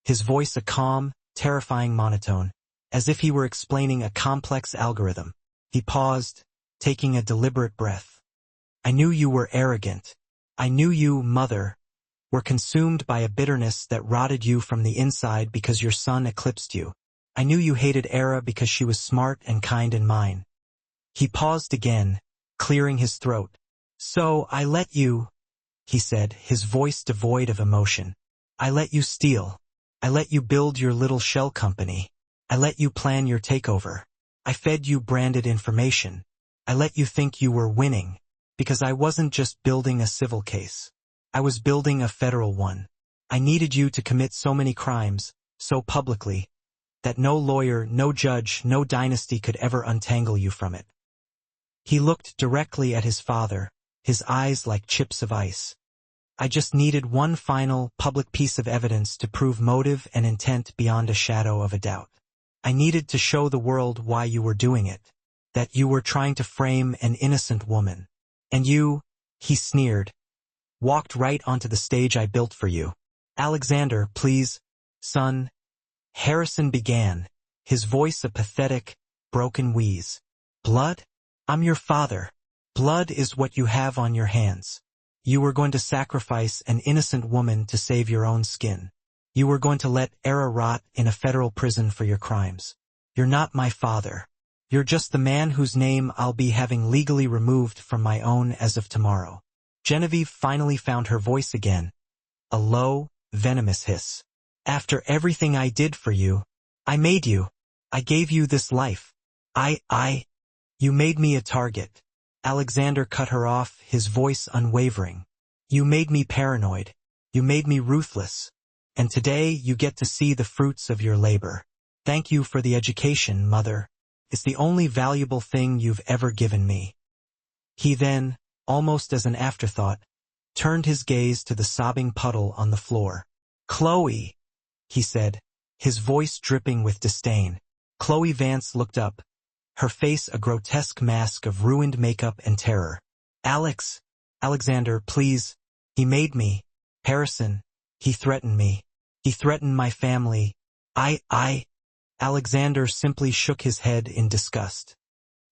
his voice a calm, terrifying monotone, as if he were explaining a complex algorithm. He paused, taking a deliberate breath. "I knew you were arrogant. I knew you, mother, were consumed by a bitterness that rotted you from the inside because your son eclipsed you. I knew you hated Era because she was smart and kind and mine." He paused again, clearing his throat. "So I let you," he said, his voice devoid of emotion. "I let you steal. I let you build your little shell company. I let you plan your takeover. I fed you branded information. I let you think you were winning, because I wasn't just building a civil case. I was building a federal one. I needed you to commit so many crimes, so publicly, that no lawyer, no judge, no dynasty could ever untangle you from it." He looked directly at his father, his eyes like chips of ice. "I just needed one final, public piece of evidence to prove motive and intent beyond a shadow of a doubt. I needed to show the world why you were doing it, that you were trying to frame an innocent woman. And you," he sneered, "walked right onto the stage I built for you." "Alexander, please, son," Harrison began, his voice a pathetic, broken wheeze. "Blood? I'm your father. Blood is what you have on your hands. You were going to sacrifice an innocent woman to save your own skin. You were going to let Era rot in a federal prison for your crimes. You're not my father. You're just the man whose name I'll be having legally removed from my own as of tomorrow." Genevieve finally found her voice again, a low, venomous hiss. "After everything I did for you, I made you. I gave you this life. You made me a target." Alexander cut her off, his voice unwavering. "You made me paranoid. You made me ruthless. And today you get to see the fruits of your labor. Thank you for the education, mother. It's the only valuable thing you've ever given me." He then, almost as an afterthought, turned his gaze to the sobbing puddle on the floor. "Chloe," he said, his voice dripping with disdain. Chloe Vance looked up, her face a grotesque mask of ruined makeup and terror. Alexander, please. He made me. Harrison, he threatened me. He threatened my family. Alexander simply shook his head in disgust.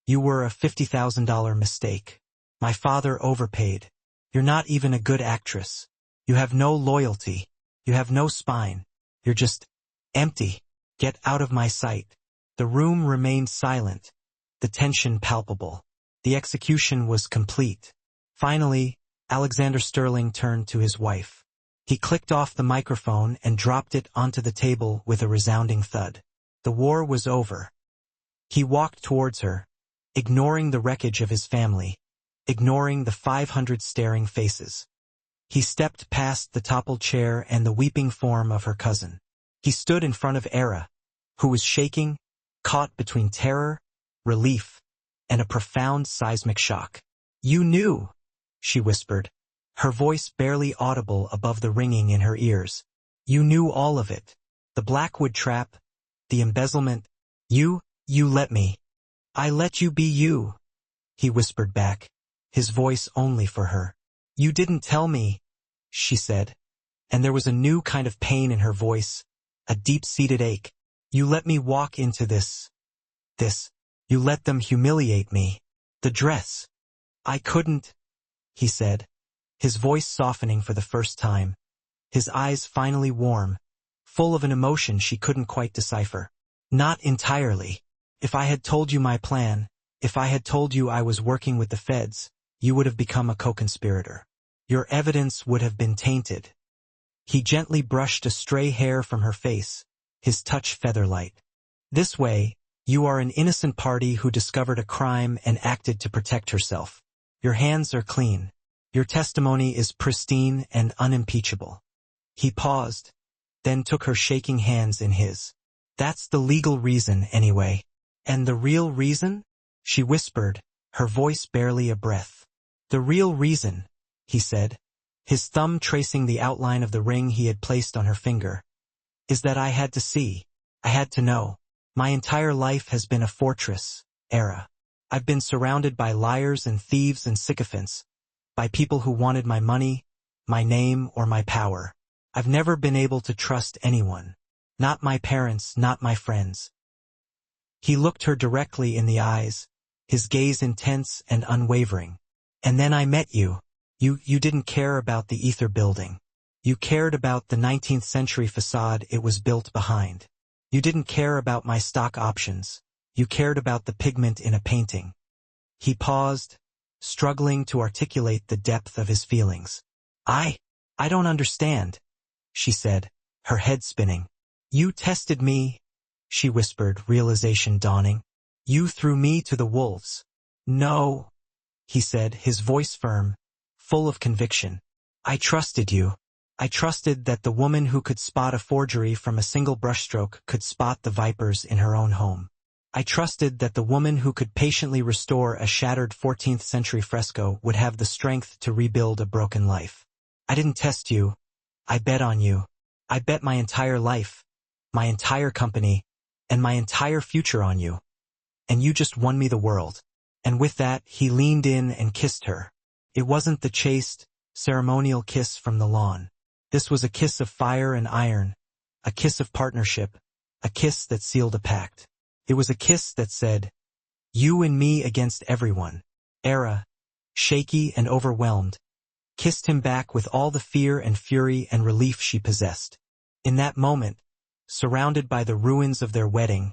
You were a $50,000 mistake. My father overpaid. You're not even a good actress. You have no loyalty. You have no spine. You're just empty. Get out of my sight. The room remained silent, the tension palpable. The execution was complete. Finally, Alexander Sterling turned to his wife. He clicked off the microphone and dropped it onto the table with a resounding thud. The war was over. He walked towards her, ignoring the wreckage of his family, ignoring the 500 staring faces. He stepped past the toppled chair and the weeping form of her cousin. He stood in front of Era, who was shaking, caught between terror, relief, and a profound seismic shock. You knew, she whispered, her voice barely audible above the ringing in her ears. You knew all of it. The Blackwood trap, the embezzlement. You let me. I let you be you, he whispered back, his voice only for her. You didn't tell me, she said, and there was a new kind of pain in her voice, a deep-seated ache. You let me walk into this. You let them humiliate me. The dress. I couldn't, he said, his voice softening for the first time, his eyes finally warm, full of an emotion she couldn't quite decipher. Not entirely. If I had told you my plan, if I had told you I was working with the feds, you would have become a co-conspirator. Your evidence would have been tainted. He gently brushed a stray hair from her face, his touch feather-light. This way, you are an innocent party who discovered a crime and acted to protect herself. Your hands are clean. Your testimony is pristine and unimpeachable. He paused, then took her shaking hands in his. That's the legal reason, anyway. And the real reason? She whispered, her voice barely a breath. The real reason, he said, his thumb tracing the outline of the ring he had placed on her finger, is that I had to see. I had to know. My entire life has been a fortress, Era. I've been surrounded by liars and thieves and sycophants, by people who wanted my money, my name, or my power. I've never been able to trust anyone. Not my parents, not my friends. He looked her directly in the eyes, his gaze intense and unwavering. And then I met you. You didn't care about the ether building. You cared about the 19th century facade it was built behind. You didn't care about my stock options. You cared about the pigment in a painting. He paused, struggling to articulate the depth of his feelings. I don't understand, she said, her head spinning. You tested me, she whispered, realization dawning. You threw me to the wolves. No, he said, his voice firm, full of conviction. I trusted you. I trusted that the woman who could spot a forgery from a single brushstroke could spot the vipers in her own home. I trusted that the woman who could patiently restore a shattered 14th century fresco would have the strength to rebuild a broken life. I didn't test you. I bet on you. I bet my entire life, my entire company, and my entire future on you. And you just won me the world. And with that, he leaned in and kissed her. It wasn't the chaste, ceremonial kiss from the lawn. This was a kiss of fire and iron, a kiss of partnership, a kiss that sealed a pact. It was a kiss that said, you and me against everyone. Era, shaky and overwhelmed, kissed him back with all the fear and fury and relief she possessed. In that moment, surrounded by the ruins of their wedding,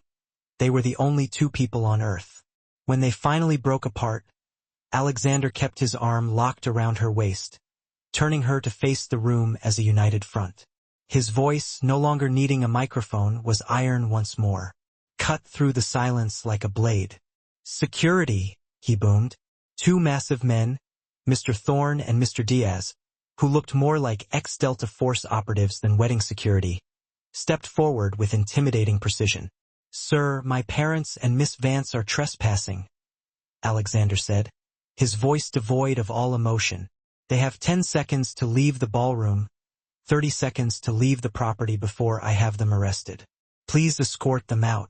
they were the only two people on earth. When they finally broke apart, Alexander kept his arm locked around her waist, turning her to face the room as a united front. His voice, no longer needing a microphone, was iron once more, cut through the silence like a blade. Security, he boomed. Two massive men, Mr. Thorne and Mr. Diaz, who looked more like ex-Delta Force operatives than wedding security, stepped forward with intimidating precision. Sir, my parents and Miss Vance are trespassing, Alexander said, his voice devoid of all emotion. They have 10 seconds to leave the ballroom, 30 seconds to leave the property before I have them arrested. Please escort them out.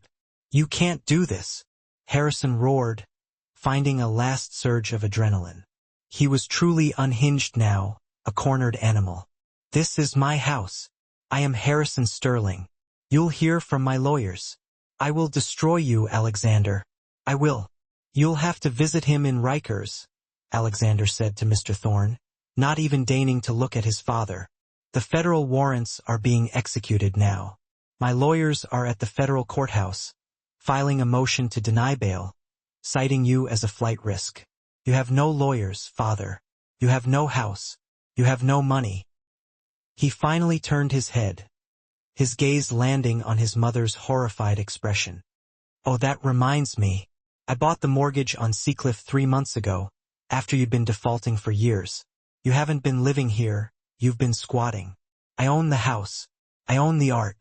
You can't do this, Harrison roared, finding a last surge of adrenaline. He was truly unhinged now, a cornered animal. This is my house. I am Harrison Sterling. You'll hear from my lawyers. I will destroy you, Alexander. I will. You'll have to visit him in Rikers, Alexander said to Mr. Thorne, not even deigning to look at his father. The federal warrants are being executed now. My lawyers are at the federal courthouse, filing a motion to deny bail, citing you as a flight risk. You have no lawyers, father. You have no house. You have no money. He finally turned his head, his gaze landing on his mother's horrified expression. Oh, that reminds me. I bought the mortgage on Seacliff 3 months ago, after you'd been defaulting for years. You haven't been living here, you've been squatting. I own the house. I own the art.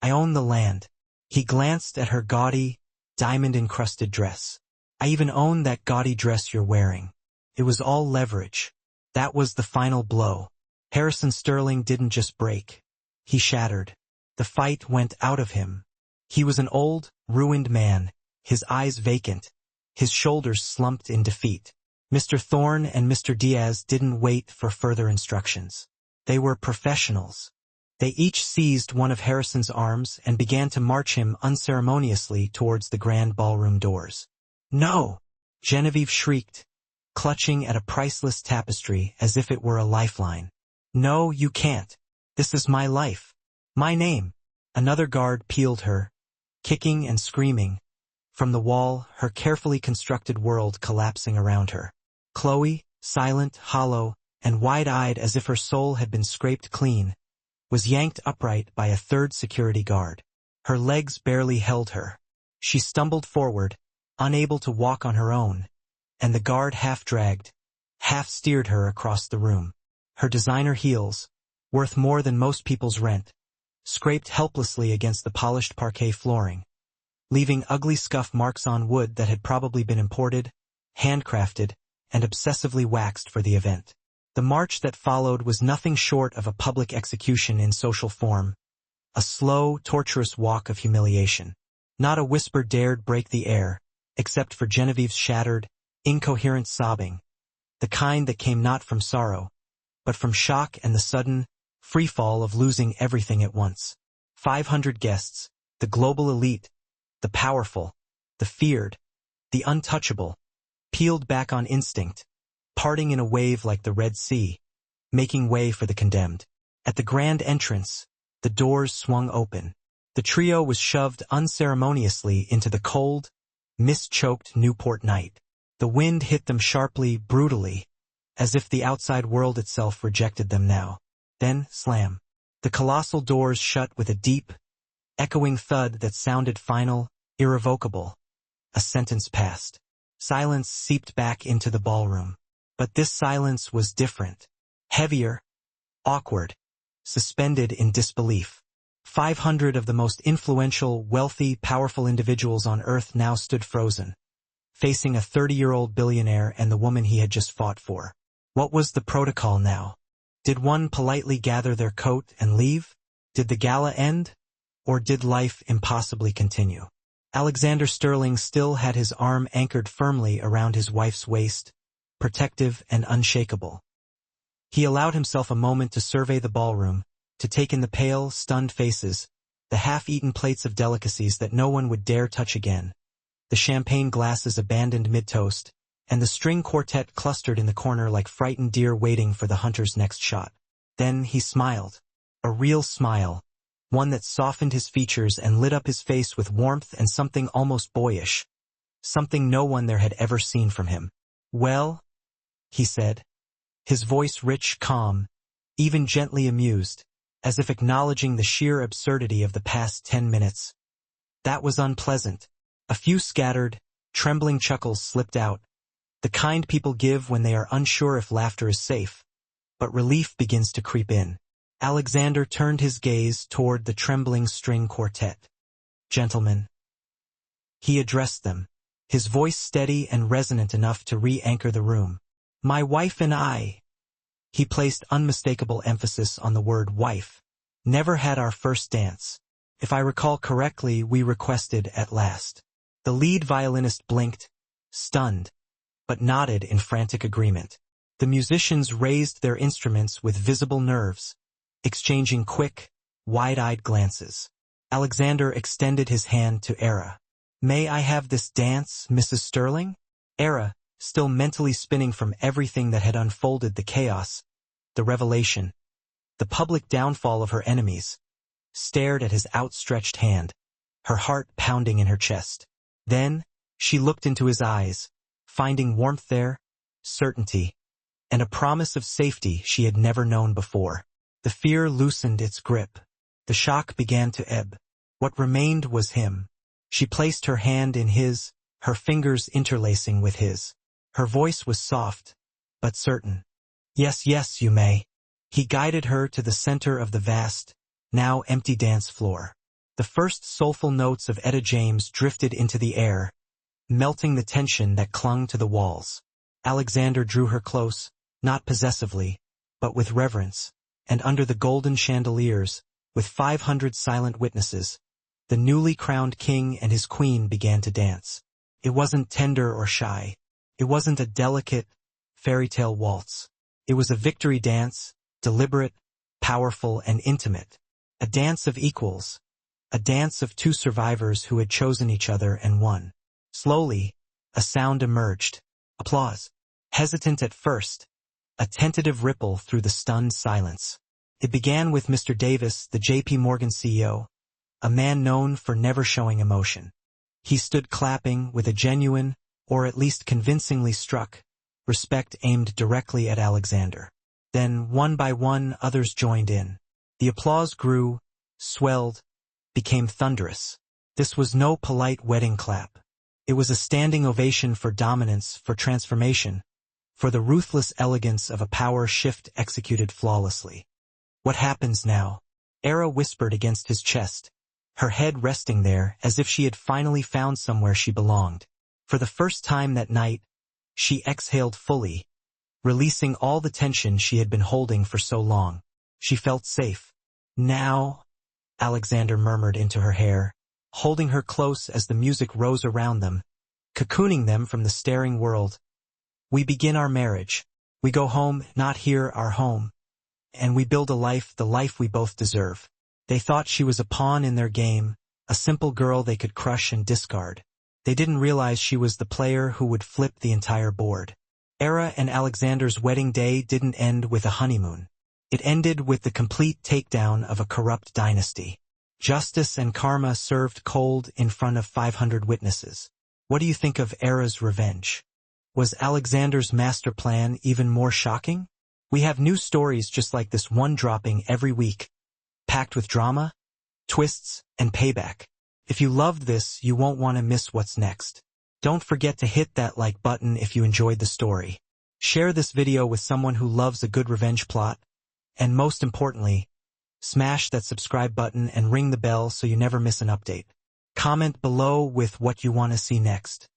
I own the land. He glanced at her gaudy, diamond-encrusted dress. I even own that gaudy dress you're wearing. It was all leverage. That was the final blow. Harrison Sterling didn't just break. He shattered. The fight went out of him. He was an old, ruined man, his eyes vacant, his shoulders slumped in defeat. Mr. Thorne and Mr. Diaz didn't wait for further instructions. They were professionals. They each seized one of Harrison's arms and began to march him unceremoniously towards the grand ballroom doors. No! Genevieve shrieked, clutching at a priceless tapestry as if it were a lifeline. No, you can't. This is my life. My name. Another guard peeled her, kicking and screaming. From the wall, her carefully constructed world collapsing around her. Chloe, silent, hollow, and wide-eyed as if her soul had been scraped clean, was yanked upright by a third security guard. Her legs barely held her. She stumbled forward, unable to walk on her own, and the guard half-dragged, half-steered her across the room. Her designer heels, worth more than most people's rent, scraped helplessly against the polished parquet flooring, leaving ugly scuff marks on wood that had probably been imported, handcrafted, and obsessively waxed for the event. The march that followed was nothing short of a public execution in social form, a slow, torturous walk of humiliation. Not a whisper dared break the air, except for Genevieve's shattered, incoherent sobbing, the kind that came not from sorrow, but from shock and the sudden, freefall of losing everything at once. 500 guests, the global elite, the powerful, the feared, the untouchable, peeled back on instinct, parting in a wave like the Red Sea, making way for the condemned. At the grand entrance, the doors swung open. The trio was shoved unceremoniously into the cold, mist-choked Newport night. The wind hit them sharply, brutally, as if the outside world itself rejected them now. Then, slam. The colossal doors shut with a deep, echoing thud that sounded final, irrevocable. A sentence passed. Silence seeped back into the ballroom. But this silence was different. Heavier, awkward, suspended in disbelief. 500 of the most influential, wealthy, powerful individuals on Earth now stood frozen, facing a 30-year-old billionaire and the woman he had just fought for. What was the protocol now? Did one politely gather their coat and leave? Did the gala end? Or did life impossibly continue? Alexander Sterling still had his arm anchored firmly around his wife's waist, protective and unshakable. He allowed himself a moment to survey the ballroom, to take in the pale, stunned faces, the half-eaten plates of delicacies that no one would dare touch again, the champagne glasses abandoned mid-toast, and the string quartet clustered in the corner like frightened deer waiting for the hunter's next shot. Then he smiled. A real smile, one that softened his features and lit up his face with warmth and something almost boyish, something no one there had ever seen from him. "Well?" he said, his voice rich, calm, even gently amused, as if acknowledging the sheer absurdity of the past 10 minutes. That was unpleasant. A few scattered, trembling chuckles slipped out, the kind people give when they are unsure if laughter is safe, but relief begins to creep in. Alexander turned his gaze toward the trembling string quartet. "Gentlemen," he addressed them, his voice steady and resonant enough to re-anchor the room. "My wife and I," he placed unmistakable emphasis on the word wife, "never had our first dance. If I recall correctly, we requested at last." The lead violinist blinked, stunned, but nodded in frantic agreement. The musicians raised their instruments with visible nerves, exchanging quick, wide-eyed glances. Alexander extended his hand to Era. "May I have this dance, Mrs. Sterling?" Era, still mentally spinning from everything that had unfolded, the chaos, the revelation, the public downfall of her enemies, stared at his outstretched hand, her heart pounding in her chest. Then, she looked into his eyes, finding warmth there, certainty, and a promise of safety she had never known before. The fear loosened its grip. The shock began to ebb. What remained was him. She placed her hand in his, her fingers interlacing with his. Her voice was soft, but certain. "Yes, yes, you may." He guided her to the center of the vast, now empty dance floor. The first soulful notes of Etta James drifted into the air, melting the tension that clung to the walls. Alexander drew her close, not possessively, but with reverence, and under the golden chandeliers, with 500 silent witnesses, the newly crowned king and his queen began to dance. It wasn't tender or shy. It wasn't a delicate, fairy tale waltz. It was a victory dance, deliberate, powerful, and intimate. A dance of equals. A dance of two survivors who had chosen each other and won. Slowly, a sound emerged. Applause. Hesitant at first, a tentative ripple through the stunned silence. It began with Mr. Davis, the J.P. Morgan CEO, a man known for never showing emotion. He stood clapping with a genuine, or at least convincingly struck, respect aimed directly at Alexander. Then, one by one, others joined in. The applause grew, swelled, became thunderous. This was no polite wedding clap. It was a standing ovation for dominance, for transformation, for the ruthless elegance of a power shift executed flawlessly. What happens now? Era whispered against his chest, her head resting there as if she had finally found somewhere she belonged. For the first time that night, she exhaled fully, releasing all the tension she had been holding for so long. She felt safe. Now, Alexander murmured into her hair, holding her close as the music rose around them, cocooning them from the staring world. We begin our marriage. We go home, not here, our home. And we build a life, the life we both deserve. They thought she was a pawn in their game, a simple girl they could crush and discard. They didn't realize she was the player who would flip the entire board. Era and Alexander's wedding day didn't end with a honeymoon. It ended with the complete takedown of a corrupt dynasty. Justice and karma served cold in front of 500 witnesses. What do you think of Era's revenge? Was Alexander's master plan even more shocking? We have new stories just like this one dropping every week, packed with drama, twists, and payback. If you loved this, you won't want to miss what's next. Don't forget to hit that like button if you enjoyed the story. Share this video with someone who loves a good revenge plot. And most importantly, smash that subscribe button and ring the bell so you never miss an update. Comment below with what you want to see next.